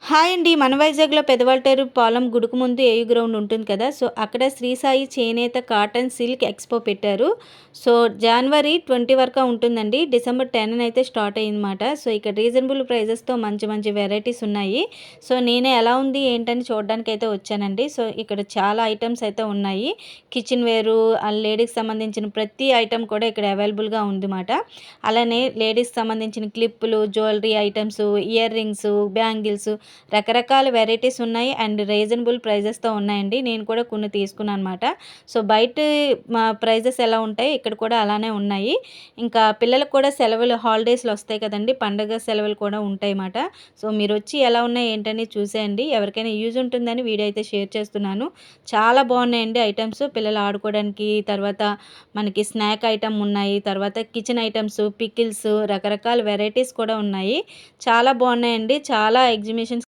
Hi అండి. మన వైజాగ్‌లో పెదవాల్టేరు పాలెం గుడికి ముందు ఏయూ గ్రౌండ్ ఉంటుంది కదా! సో, అక్కడ శ్రీ సాయి చేనేత కాటన్ సిల్క్ ఎక్స్‌పో పెట్టారు. సో, జనవరి 20 వరకా ఉంటుందండి. డిసెంబర్ 10 అయితే స్టార్ట్ అయ్యిందన్నమాట. సో, ఇక్కడ రీజనబుల్ ప్రైజెస్‌తో మంచి మంచి వెరైటీస్ ఉన్నాయి. సో, నేను ఎలా ఉంది ఏంటని చూడడానికైతే వచ్చానండి. సో, ఇక్కడ చాలా ఐటెమ్స్ అయితే ఉన్నాయి. కిచెన్ వేరు, లేడీస్‌కి సంబంధించిన ప్రతి ఐటెమ్ కూడా ఇక్కడ అవైలబుల్‌గా ఉందిమాట. అలానే లేడీస్‌కి సంబంధించిన క్లిప్పులు, jewellery items, ear rings, bangles రకరకాల వెరైటీస్ ఉన్నాయి అండ్ రీజనబుల్ ప్రైజెస్‌తో ఉన్నాయండి. నేను కూడా కొన్ని తీసుకున్నాను అనమాట. సో, బయట ప్రైజెస్ ఎలా ఉంటాయి ఇక్కడ కూడా అలానే ఉన్నాయి. ఇంకా పిల్లలకు కూడా సెలవులు హాలిడేస్‌లో వస్తాయి కదండీ! పండగ సెలవులు కూడా ఉంటాయన్నమాట. సో, మీరొచ్చి ఎలా ఉన్నాయి ఏంటని చూసేయండి. ఎవరికైనా యూజ్ ఉంటుందని వీడియో అయితే షేర్ చేస్తున్నాను. చాలా బాగున్నాయండి ఐటెమ్స్. పిల్లలు ఆడుకోవడానికి, తర్వాత మనకి స్నాక్ ఐటెమ్ ఉన్నాయి. తర్వాత కిచెన్ ఐటెమ్స్, పికిల్స్ రకరకాల వెరైటీస్ కూడా ఉన్నాయి. చాలా బాగున్నాయండి. చాలా ఎగ్జిబిషన్స్